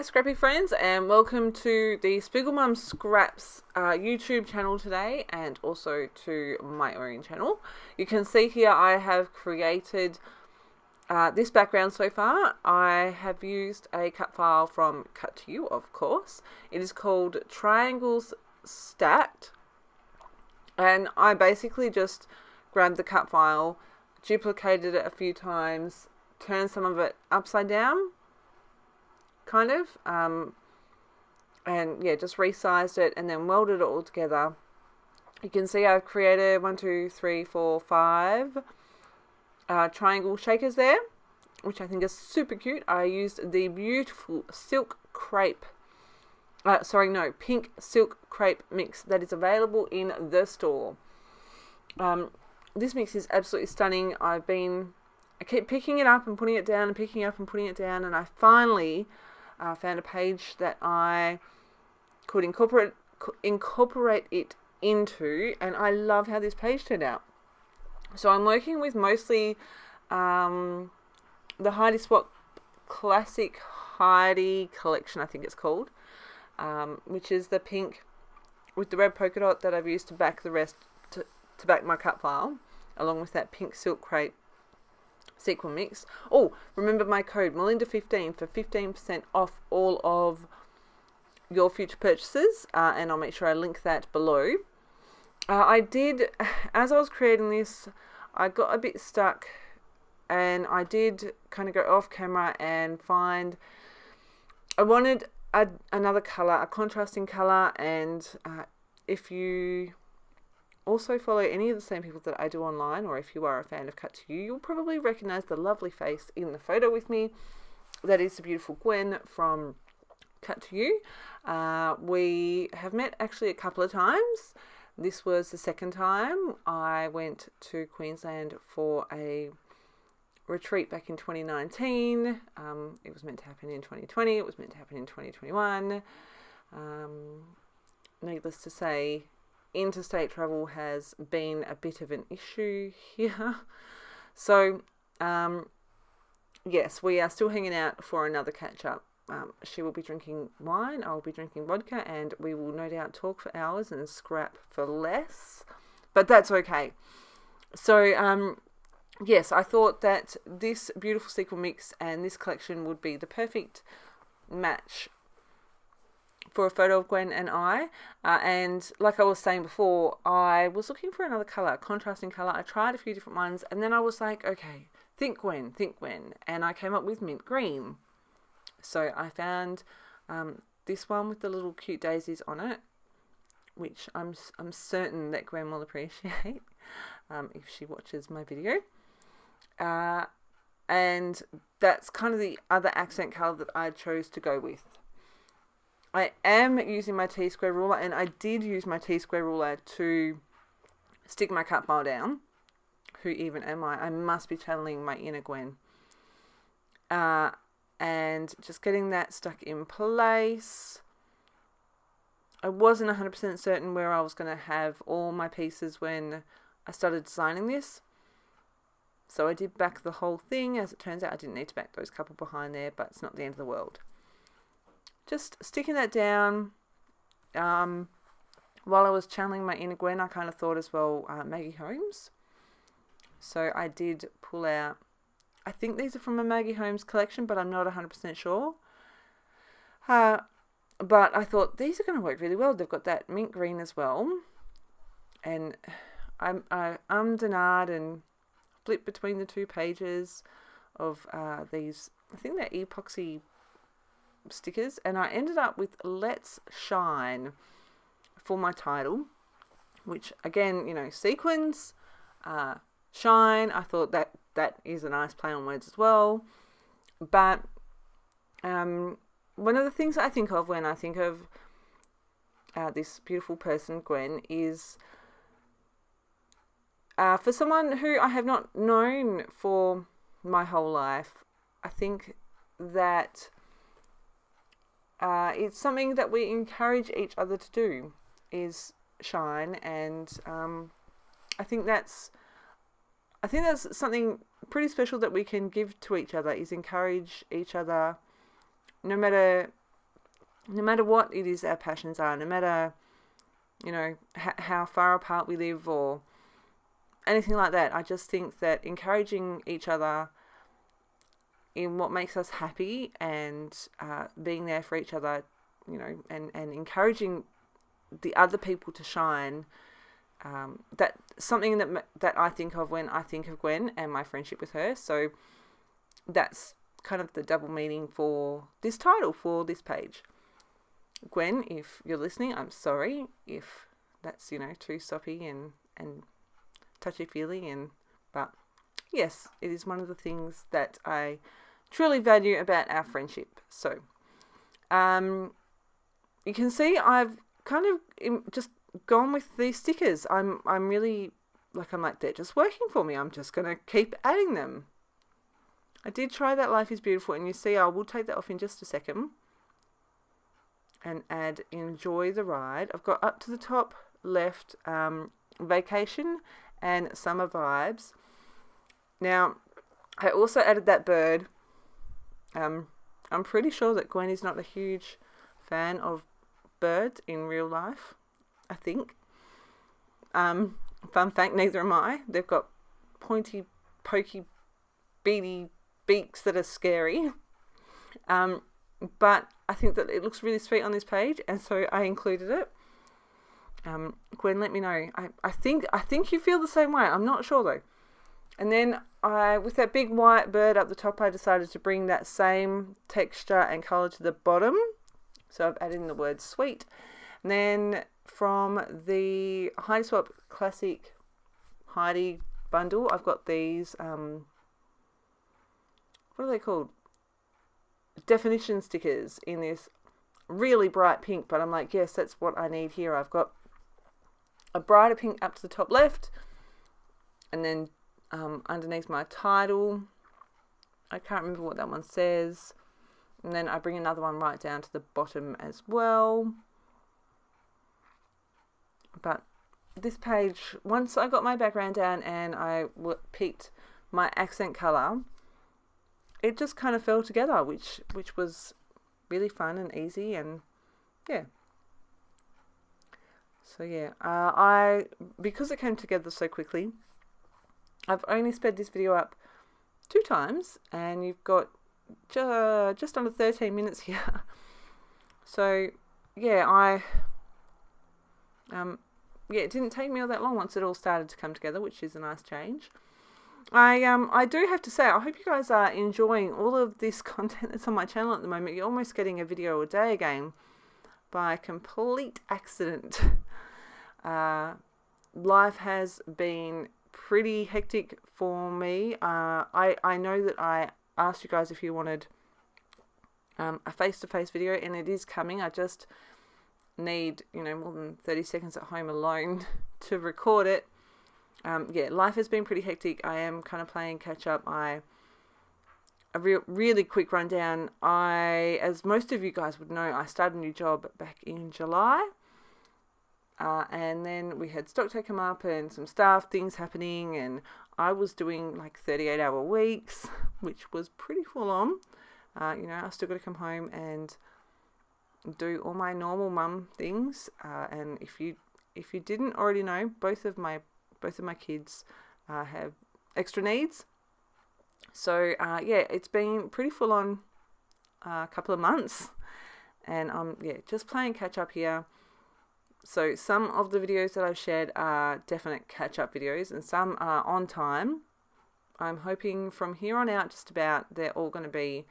Scrappy friends, and welcome to the SpiegelMom Scraps YouTube channel today, and also to my own channel. You can see here I have created this background so far. I have used a cut file from Cut to You, of course. It is called Triangles Stacked, and I basically just grabbed the cut file, duplicated it a few times, turned some of it upside down, kind of, and yeah, just resized it and then welded it all together. You can see I've created 5 triangle shakers there, which I think is super cute. I used the beautiful silk crepe, pink silk crepe mix that is available in the store. This mix is absolutely stunning. I keep picking it up and putting it down and picking it up and putting it down, and I finally found a page that I could incorporate it into, and I love how this page turned out. So I'm working with mostly the Heidi Swap Classic Heidi collection, I think it's called, which is the pink with the red polka dot that I've used to back the rest, to back my cut file, along with that Pink Silk Crepe Sequin mix. Oh, remember my code Melinda15 for 15% off all of your future purchases, and I'll make sure I link that below. I did, as I was creating this, I got a bit stuck, and I did kind of go off camera and find I wanted another color, a contrasting color, and if you also follow any of the same people that I do online, or if you are a fan of Cut to You, you'll probably recognize the lovely face in the photo with me. That is the beautiful Gwen from Cut to You. We have met actually a couple of times. This was the second time. I went to Queensland for a retreat back in 2019. It was meant to happen in 2020. It was meant to happen in 2021. Needless to say, interstate travel has been a bit of an issue here. So, yes, we are still hanging out for another catch-up. She will be drinking wine, I will be drinking vodka, and we will no doubt talk for hours and scrap for less. But that's okay. So, yes, I thought that this beautiful sequin mix and this collection would be the perfect match for a photo of Gwen and I, and like I was saying before, I was looking for another colour, a contrasting colour. I tried a few different ones, and then I was like, okay, think Gwen, and I came up with mint green. So I found this one with the little cute daisies on it, which I'm certain that Gwen will appreciate if she watches my video. And that's kind of the other accent colour that I chose to go with. I am using my T-square ruler, and I did use my T-square ruler to stick my cut file down. Who even am I? I must be channeling my inner Gwen. And just getting that stuck in place. I wasn't 100% certain where I was going to have all my pieces when I started designing this. So I did back the whole thing. As it turns out, I didn't need to back those couple behind there, but it's not the end of the world. Just sticking that down. While I was channeling my inner Gwen, I kind of thought as well, Maggie Holmes. So I did pull out, I think these are from a Maggie Holmes collection, but I'm not 100% sure. But I thought these are going to work really well. They've got that mint green as well. And I ummed and ahed and flipped between the two pages of these, I think they're epoxy stickers, and I ended up with Let's Shine for my title, which again, you know, sequins, shine. I thought that is a nice play on words as well. But one of the things I think of when I think of this beautiful person, Gwen, is for someone who I have not known for my whole life, I think that it's something that we encourage each other to do, is shine, and I think that's something pretty special that we can give to each other, is encourage each other, no matter no matter what it is our passions are, no matter, you know, how far apart we live or anything like that. I just think that encouraging each other in what makes us happy and being there for each other, you know, and encouraging the other people to shine, that's something that I think of when I think of Gwen and my friendship with her. So that's kind of the double meaning for this title for this page. Gwen, if you're listening, I'm sorry if that's, you know, too soppy and touchy-feely, but yes, it is one of the things that I truly value about our friendship. So you can see I've kind of just gone with these stickers. I'm really like, they're just working for me. I'm just going to keep adding them. I did try that Life is Beautiful, and you see I will take that off in just a second and add Enjoy the Ride. I've got up to the top left Vacation and Summer Vibes. Now, I also added that bird. I'm pretty sure that Gwen is not a huge fan of birds in real life, I think. Fun fact, neither am I. They've got pointy, pokey, beady beaks that are scary. But I think that it looks really sweet on this page, and so I included it. Gwen, let me know. I think you feel the same way. I'm not sure though. And then with that big white bird up the top, I decided to bring that same texture and colour to the bottom. So I've added in the word sweet. And then from the Heidi Swap Classic Heidi bundle, I've got these, what are they called? Definition stickers in this really bright pink, but I'm like, yes, that's what I need here. I've got a brighter pink up to the top left, and then underneath my title, I can't remember what that one says, and then I bring another one right down to the bottom as well. But this page, once I got my background down and I picked my accent colour, it just kind of fell together, which was really fun and easy, and yeah. So yeah, because it came together so quickly, I've only sped this video up 2 times, and you've got just under 13 minutes here. So yeah, it didn't take me all that long once it all started to come together, which is a nice change. I do have to say, I hope you guys are enjoying all of this content that's on my channel at the moment. You're almost getting a video a day again by complete accident. Life has been pretty hectic for me. I know that I asked you guys if you wanted a face-to-face video, and it is coming. I just need, you know, more than 30 seconds at home alone to record it. Yeah, life has been pretty hectic. I am kind of playing catch up. A really quick rundown. As most of you guys would know, I started a new job back in July. And then we had stock take come up and some staff things happening, and I was doing like 38-hour weeks, which was pretty full on. You know, I still got to come home and do all my normal mum things. And if you didn't already know, both of my kids have extra needs. So yeah, it's been pretty full on a couple of months, and just playing catch up here. So some of the videos that I've shared are definite catch up videos, and some are on time. I'm hoping from here on out, just about, they're all going to be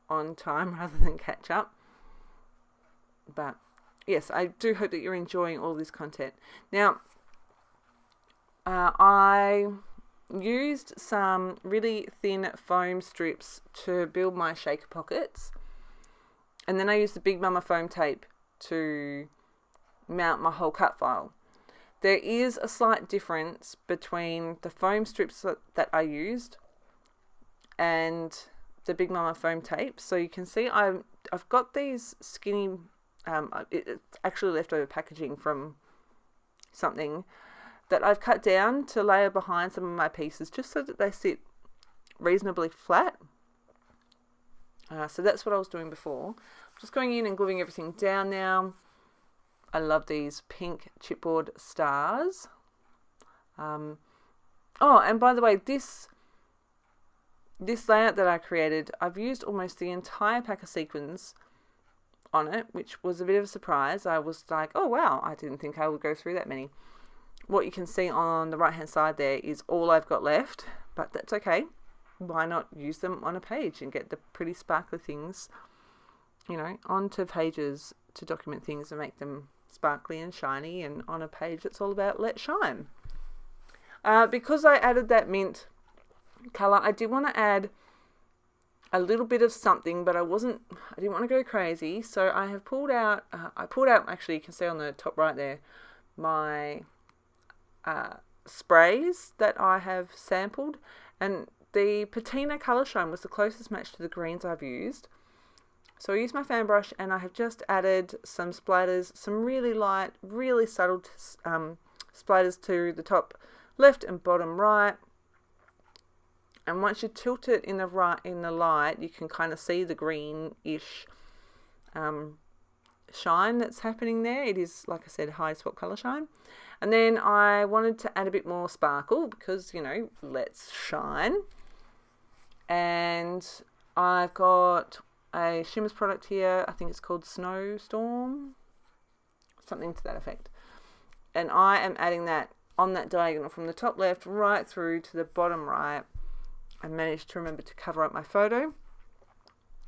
on time rather than catch up. But yes, I do hope that you're enjoying all this content. Now, I used some really thin foam strips to build my shaker pockets, and then I used the Big Mumma foam tape to mount my whole cut file. There is a slight difference between the foam strips that I used and the Big Mumma foam tape. So you can see I've got these skinny, it's actually leftover packaging from something that I've cut down to layer behind some of my pieces, just so that they sit reasonably flat. So that's what I was doing before. just going in and gluing everything down now. I love these pink chipboard stars. Oh, and by the way, this layout that I created, I've used almost the entire pack of sequins on it, which was a bit of a surprise. I was like, oh wow, I didn't think I would go through that many. What you can see on the right hand side there is all I've got left, but that's okay. Why not use them on a page and get the pretty sparkly things, you know, onto pages to document things and make them sparkly and shiny, and on a page it's all about let shine. Because I added that mint colour, I did want to add a little bit of something, but I didn't want to go crazy, so I have pulled out, actually you can see on the top right there, my sprays that I have sampled, and the patina colour shine was the closest match to the greens I've used. So I used my fan brush and I have just added some splatters, some really light, really subtle splatters to the top left and bottom right. And once you tilt it in the light, you can kind of see the greenish shine that's happening there. It is, like I said, high spot colour shine. And then I wanted to add a bit more sparkle because, you know, let's shine. And I've got a Shimmers product here. I think it's called Snowstorm, something to that effect. And I am adding that on that diagonal from the top left right through to the bottom right. I managed to remember to cover up my photo.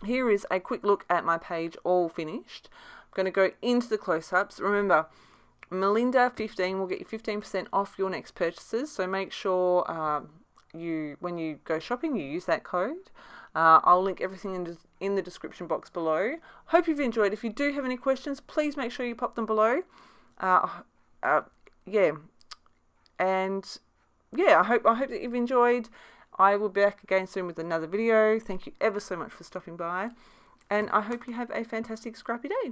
Here is a quick look at my page all finished. I'm going to go into the close-ups. Remember, Melinda 15 will get you 15% off your next purchases, so make sure when you go shopping you use that code. I'll link everything in the description box below. Hope you've enjoyed. If you do have any questions, please make sure you pop them below. Yeah, and yeah, I hope that you've enjoyed. I will be back again soon with another video. Thank you ever so much for stopping by, and I hope you have a fantastic scrappy day.